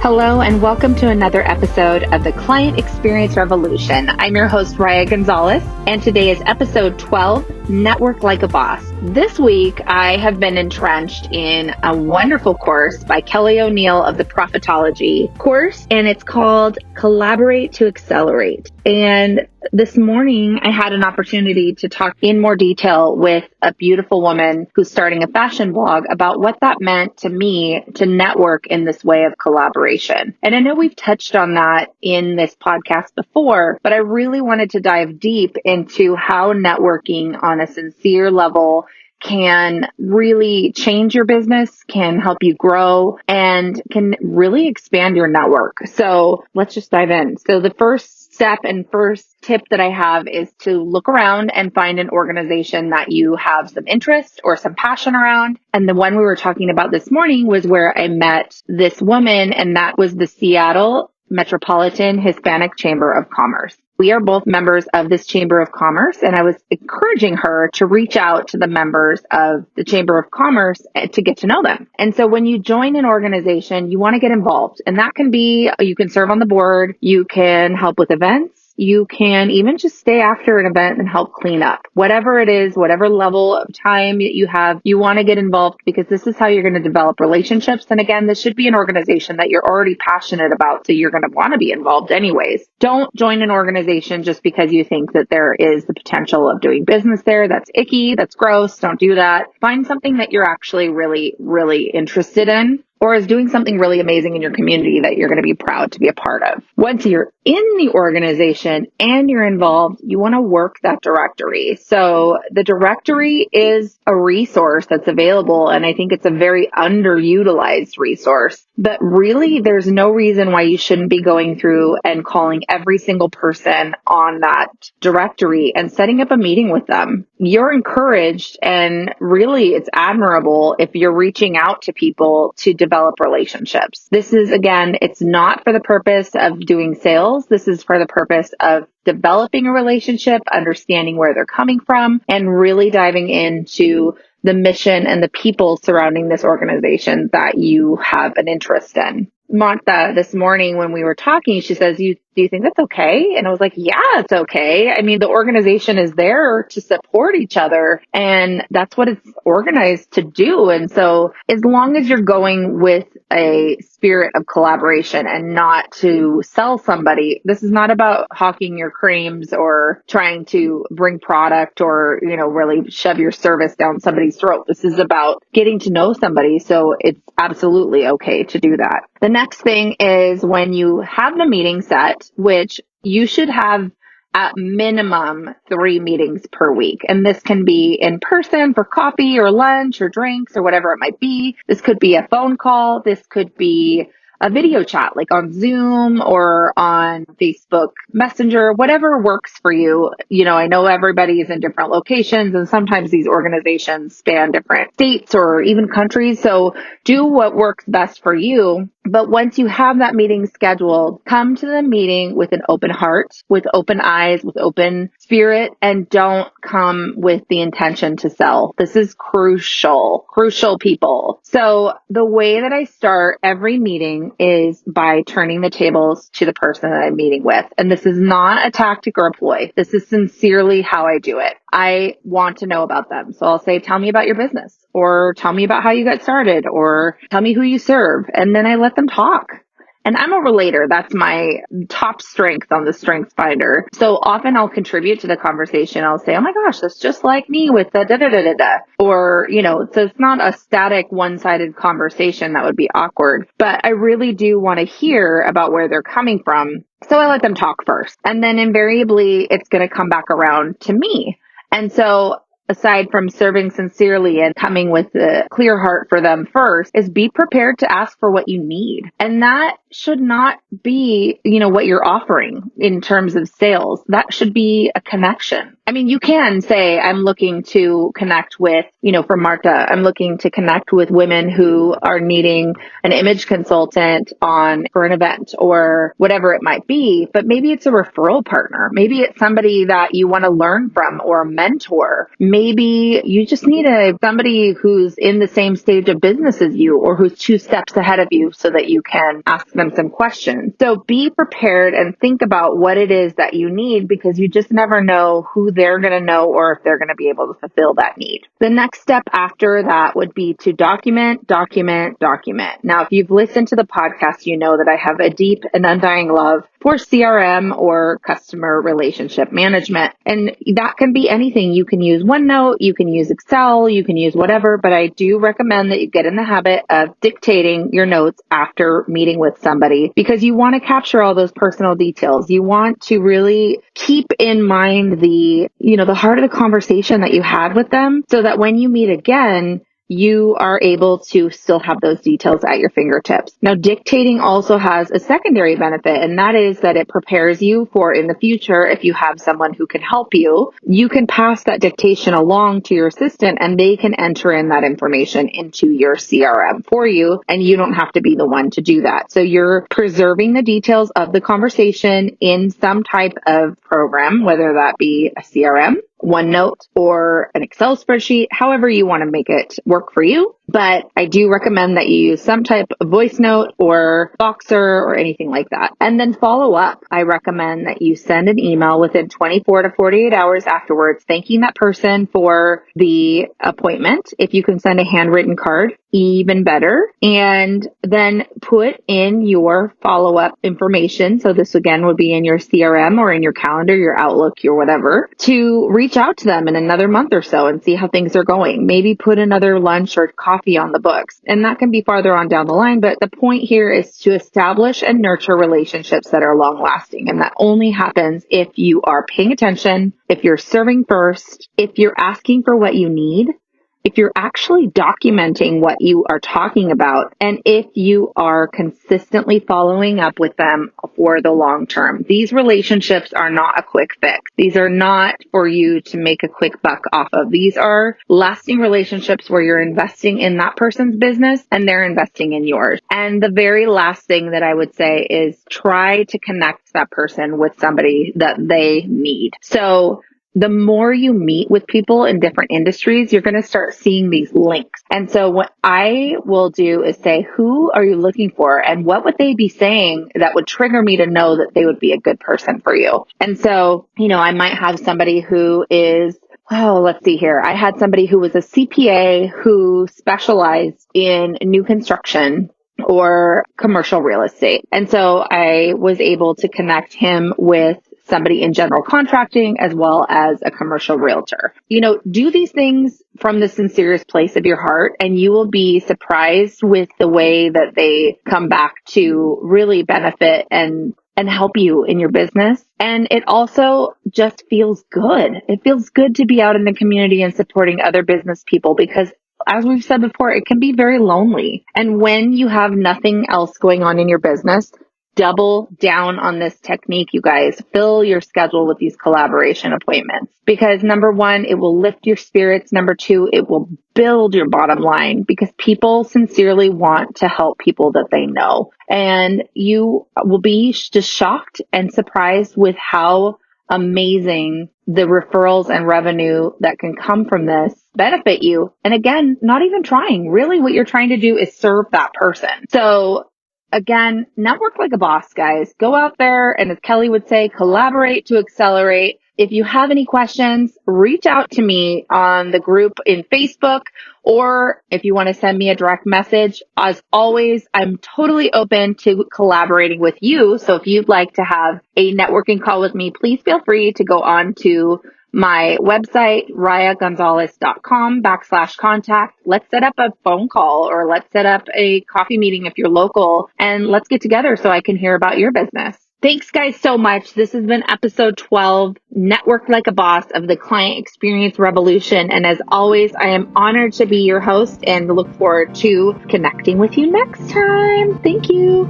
Hello, and welcome to another episode of the Client Experience Revolution. I'm your host, Raya Gonzalez, and today is episode 12, Network Like a Boss. This week, I have been entrenched in a wonderful course by Kelly O'Neill of the Profitology course, and it's called Collaborate to Accelerate. And this morning, I had an opportunity to talk in more detail with a beautiful woman who's starting a fashion blog about what that meant to me to network in this way of collaboration. And I know we've touched on that in this podcast before, but I really wanted to dive deep into how networking on a sincere level can really change your business, can help you grow, and can really expand your network. So let's just dive in. So the first step and first tip that I have is to look around and find an organization that you have some interest or some passion around. And the one we were talking about this morning was where I met this woman, and that was the Seattle Metropolitan Hispanic Chamber of Commerce. We are both members of this Chamber of Commerce, and I was encouraging her to reach out to the members of the Chamber of Commerce to get to know them. And so when you join an organization, you want to get involved. And that can be, you can serve on the board, you can help with events, you can even just stay after an event and help clean up. Whatever it is, whatever level of time you have, you want to get involved because this is how you're going to develop relationships. And again, this should be an organization that you're already passionate about, so you're going to want to be involved anyways. Don't join an organization just because you think that there is the potential of doing business there. That's icky, that's gross, don't do that. Find something that you're actually really interested in, or is doing something really amazing in your community that you're going to be proud to be a part of. Once you're in the organization and you're involved, you want to work that directory. So the directory is a resource that's available, and I think it's a very underutilized resource. But really, there's no reason why you shouldn't be going through and calling every single person on that directory and setting up a meeting with them. You're encouraged, and really it's admirable if you're reaching out to people to develop relationships. This is, again, it's not for the purpose of doing sales. This is for the purpose of developing a relationship, understanding where they're coming from, and really diving into the mission and the people surrounding this organization that you have an interest in. Martha, this morning when we were talking, she says, do you think that's okay? And I was like, yeah, it's okay. I mean, the organization is there to support each other, and that's what it's organized to do. And so as long as you're going with a spirit of collaboration and not to sell somebody, this is not about hawking your creams or trying to bring product or, really shove your service down somebody's throat. This is about getting to know somebody. So it's absolutely okay to do that. The next thing is when you have the meeting set, which you should have at minimum 3 meetings per week. And this can be in person for coffee or lunch or drinks or whatever it might be. This could be a phone call. This could be a video chat like on Zoom or on Facebook Messenger, whatever works for you. I know everybody is in different locations, and sometimes these organizations span different states or even countries. So do what works best for you. But once you have that meeting scheduled, come to the meeting with an open heart, with open eyes, with open spirit, and don't come with the intention to sell. This is crucial people. So the way that I start every meeting is by turning the tables to the person that I'm meeting with. And this is not a tactic or a ploy. This is sincerely how I do it. I want to know about them. So I'll say, tell me about your business, or tell me about how you got started, or tell me who you serve. And then I let them talk. And I'm a relator. That's my top strength on the Strengths Finder. So often I'll contribute to the conversation. I'll say, oh my gosh, that's just like me with the da-da-da-da-da. Or, so it's not a static one-sided conversation. That would be awkward. But I really do want to hear about where they're coming from. So I let them talk first. And then invariably, it's going to come back around to me. And so aside from serving sincerely and coming with a clear heart for them first, is be prepared to ask for what you need. And that should not be, what you're offering in terms of sales. That should be a connection. I mean, you can say, I'm looking to connect with, for Marta, I'm looking to connect with women who are needing an image consultant for an event or whatever it might be. But maybe it's a referral partner. Maybe it's somebody that you want to learn from or a mentor. maybe you just need somebody who's in the same stage of business as you or who's 2 steps ahead of you so that you can ask them some questions. So be prepared and think about what it is that you need, because you just never know who they're going to know or if they're going to be able to fulfill that need. The next step after that would be to document. Now, if you've listened to the podcast, you know that I have a deep and undying love for CRM or customer relationship management. And that can be anything. You can use OneNote, you can use Excel, you can use whatever, but I do recommend that you get in the habit of dictating your notes after meeting with somebody, because you want to capture all those personal details. You want to really keep in mind the heart of the conversation that you had with them, so that when you meet again, you are able to still have those details at your fingertips. Now, dictating also has a secondary benefit, and that is that it prepares you for in the future, if you have someone who can help you, you can pass that dictation along to your assistant and they can enter in that information into your CRM for you, and you don't have to be the one to do that. So you're preserving the details of the conversation in some type of program, whether that be a CRM, OneNote, or an Excel spreadsheet, however you want to make it work for you. But I do recommend that you use some type of voice note or Boxer or anything like that. And then follow up. I recommend that you send an email within 24 to 48 hours afterwards, thanking that person for the appointment. If you can send a handwritten card, even better. And then put in your follow-up information. So this again would be in your CRM or in your calendar, your Outlook, your whatever, to reach out to them in another month or so and see how things are going. Maybe put another lunch or coffee on the books. And that can be farther on down the line. But the point here is to establish and nurture relationships that are long lasting. And that only happens if you are paying attention, if you're serving first, if you're asking for what you need, if you're actually documenting what you are talking about, and if you are consistently following up with them for the long term. These relationships are not a quick fix. These are not for you to make a quick buck off of. These are lasting relationships where you're investing in that person's business and they're investing in yours. And the very last thing that I would say is try to connect that person with somebody that they need. So the more you meet with people in different industries, you're going to start seeing these links. And so what I will do is say, who are you looking for? And what would they be saying that would trigger me to know that they would be a good person for you? And so, I might have somebody who is, let's see here. I had somebody who was a CPA who specialized in new construction or commercial real estate. And so I was able to connect him with somebody in general contracting as well as a commercial realtor. Do these things from the sincerest place of your heart, and you will be surprised with the way that they come back to really benefit and help you in your business. And it also just feels good. It feels good to be out in the community and supporting other business people, because as we've said before, it can be very lonely. And when you have nothing else going on in your business, double down on this technique, you guys. Fill your schedule with these collaboration appointments, because number one, it will lift your spirits. Number two, it will build your bottom line, because people sincerely want to help people that they know. And you will be just shocked and surprised with how amazing the referrals and revenue that can come from this benefit you. And again, not even trying. Really, what you're trying to do is serve that person. So again, network like a boss, guys. Go out there and, as Kelly would say, collaborate to accelerate. If you have any questions, reach out to me on the group in Facebook, or if you want to send me a direct message. As always, I'm totally open to collaborating with you. So if you'd like to have a networking call with me, please feel free to go on to my website, rayagonzalez.com/contact. Let's set up a phone call, or let's set up a coffee meeting if you're local, and let's get together so I can hear about your business. Thanks, guys, so much. This has been episode 12, Network Like a Boss of the Client Experience Revolution. And as always, I am honored to be your host and look forward to connecting with you next time. Thank you.